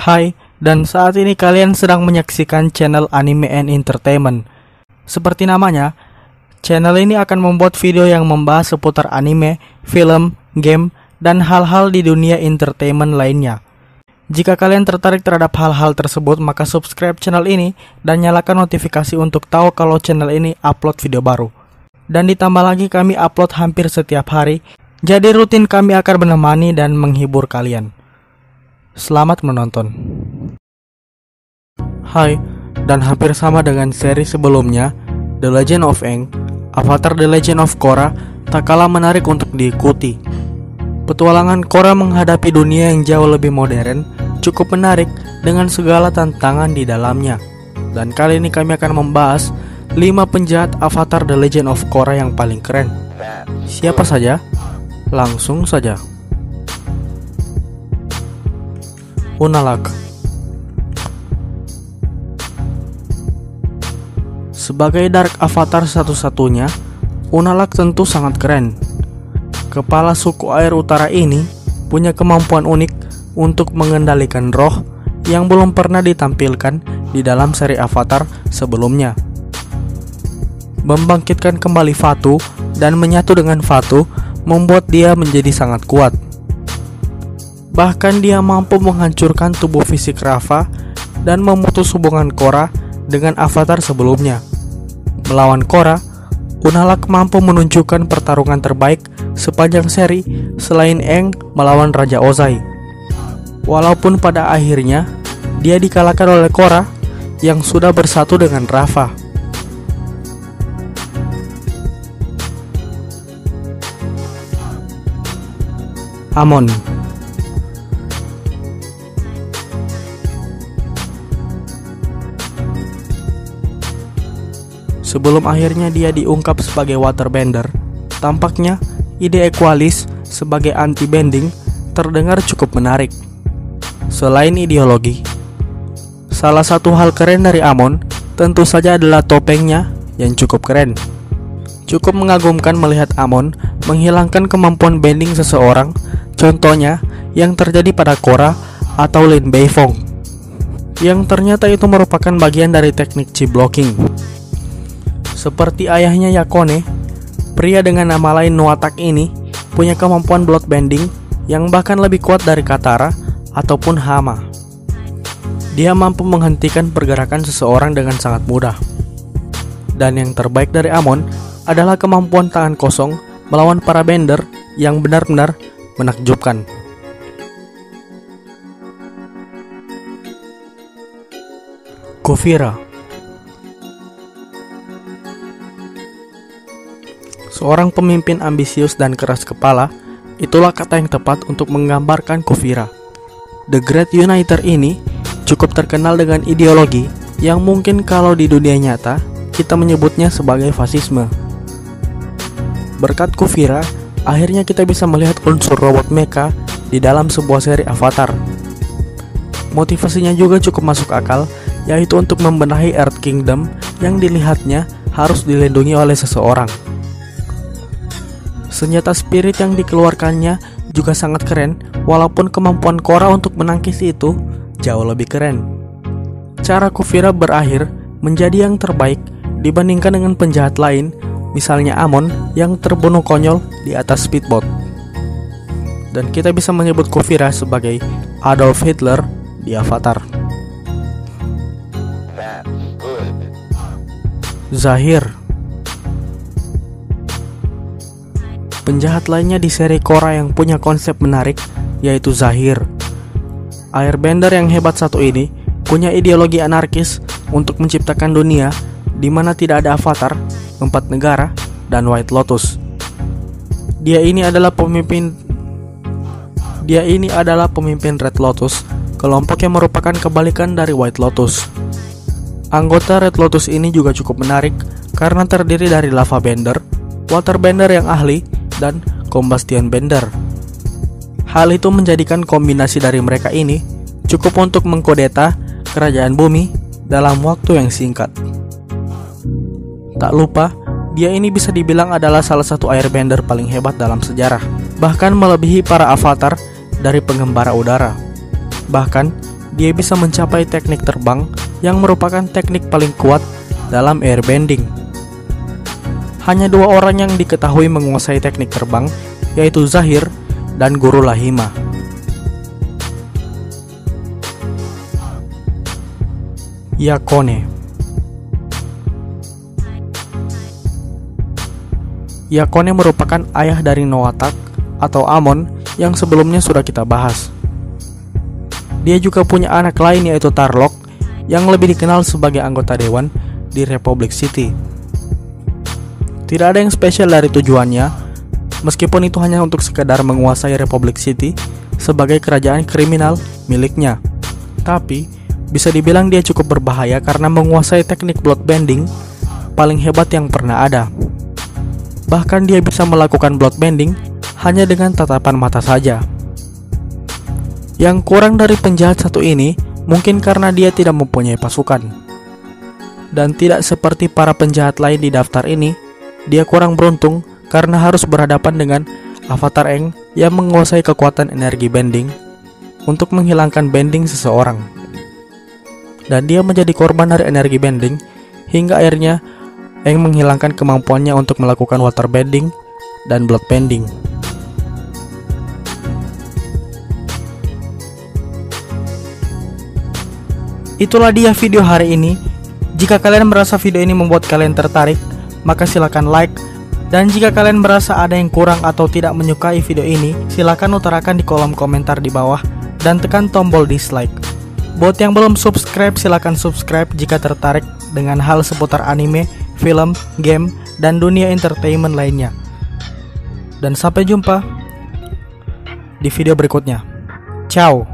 Hai, dan saat ini kalian sedang menyaksikan channel Anime and Entertainment. Seperti namanya, channel ini akan membuat video yang membahas seputar anime, film, game, dan hal-hal di dunia entertainment lainnya. Jika kalian tertarik terhadap hal-hal tersebut, maka subscribe channel ini dan nyalakan notifikasi untuk tahu kalau channel ini upload video baru. Dan ditambah lagi kami upload hampir setiap hari, jadi rutin kami akan menemani dan menghibur kalian. Selamat menonton. Hai, dan hampir sama dengan seri sebelumnya, The Legend of Aang, Avatar The Legend of Korra tak kalah menarik untuk diikuti. Petualangan Korra menghadapi dunia yang jauh lebih modern cukup menarik dengan segala tantangan di dalamnya. Dan kali ini kami akan membahas 5 penjahat Avatar The Legend of Korra yang paling keren. Siapa saja? Langsung saja. Unalaq. Sebagai Dark Avatar satu-satunya, Unalaq tentu sangat keren. Kepala suku air utara ini punya kemampuan unik untuk mengendalikan roh yang belum pernah ditampilkan di dalam seri Avatar sebelumnya. Membangkitkan kembali Fatu dan menyatu dengan Fatu membuat dia menjadi sangat kuat. Bahkan dia mampu menghancurkan tubuh fisik Rafa dan memutus hubungan Korra dengan Avatar sebelumnya. Melawan Korra, Unalaq mampu menunjukkan pertarungan terbaik sepanjang seri selain Aang melawan Raja Ozai. Walaupun pada akhirnya dia dikalahkan oleh Korra yang sudah bersatu dengan Rafa. Amon. Sebelum akhirnya dia diungkap sebagai waterbender, tampaknya ide Equalis sebagai anti-bending terdengar cukup menarik. Selain ideologi, salah satu hal keren dari Amon tentu saja adalah topengnya yang cukup keren. Cukup mengagumkan melihat Amon menghilangkan kemampuan bending seseorang, contohnya yang terjadi pada Korra atau Lin Beifong, yang ternyata itu merupakan bagian dari teknik chi blocking. Seperti ayahnya Yakone, pria dengan nama lain Nuatak ini punya kemampuan blood bending yang bahkan lebih kuat dari Katara ataupun Hama. Dia mampu menghentikan pergerakan seseorang dengan sangat mudah. Dan yang terbaik dari Amon adalah kemampuan tangan kosong melawan para bender yang benar-benar menakjubkan. Kuvira. Seorang pemimpin ambisius dan keras kepala, itulah kata yang tepat untuk menggambarkan Kuvira. The Great Uniter ini cukup terkenal dengan ideologi yang mungkin kalau di dunia nyata kita menyebutnya sebagai fasisme. Berkat Kuvira, akhirnya kita bisa melihat unsur robot mecha di dalam sebuah seri Avatar. Motivasinya juga cukup masuk akal, yaitu untuk membenahi Earth Kingdom yang dilihatnya harus dilindungi oleh seseorang. Senjata spirit yang dikeluarkannya juga sangat keren, walaupun kemampuan Korra untuk menangkis itu jauh lebih keren. Cara Kuvira berakhir menjadi yang terbaik dibandingkan dengan penjahat lain, misalnya Amon yang terbunuh konyol di atas speedboat. Dan kita bisa menyebut Kuvira sebagai Adolf Hitler di Avatar. Zahir. Penjahat lainnya di seri Korra yang punya konsep menarik yaitu Zahir. Airbender yang hebat satu ini punya ideologi anarkis untuk menciptakan dunia di mana tidak ada Avatar, 4 negara, dan White Lotus. Dia ini adalah pemimpin Red Lotus, kelompok yang merupakan kebalikan dari White Lotus. Anggota Red Lotus ini juga cukup menarik karena terdiri dari lava bender, waterbender yang ahli, dan combustion bender. Hal itu menjadikan kombinasi dari mereka ini cukup untuk mengkudeta kerajaan bumi dalam waktu yang singkat. Tak lupa, dia ini bisa dibilang adalah salah satu airbender paling hebat dalam sejarah, bahkan melebihi para avatar dari pengembara udara. Bahkan, dia bisa mencapai teknik terbang yang merupakan teknik paling kuat dalam airbending. Hanya 2 orang yang diketahui menguasai teknik terbang, yaitu Zahir dan Guru Lahima. Yakone. Yakone merupakan ayah dari Noatak atau Amon yang sebelumnya sudah kita bahas. Dia juga punya anak lain yaitu Tarlok yang lebih dikenal sebagai anggota dewan di Republic City. Tidak ada yang spesial dari tujuannya, meskipun itu hanya untuk sekedar menguasai Republic City sebagai kerajaan kriminal miliknya. Tapi, bisa dibilang dia cukup berbahaya karena menguasai teknik bloodbending paling hebat yang pernah ada. Bahkan dia bisa melakukan bloodbending hanya dengan tatapan mata saja. Yang kurang dari penjahat satu ini mungkin karena dia tidak mempunyai pasukan. Dan tidak seperti para penjahat lain di daftar ini, dia kurang beruntung karena harus berhadapan dengan Avatar Aang yang menguasai kekuatan energi bending untuk menghilangkan bending seseorang. Dan dia menjadi korban dari energi bending hingga akhirnya Aang menghilangkan kemampuannya untuk melakukan water bending dan blood bending. Itulah dia video hari ini. Jika kalian merasa video ini membuat kalian tertarik, maka silakan like. Dan jika kalian merasa ada yang kurang atau tidak menyukai video ini, silakan utarakan di kolom komentar di bawah dan tekan tombol dislike. Buat yang belum subscribe, silakan subscribe jika tertarik dengan hal seputar anime, film, game, dan dunia entertainment lainnya. Dan sampai jumpa di video berikutnya. Ciao.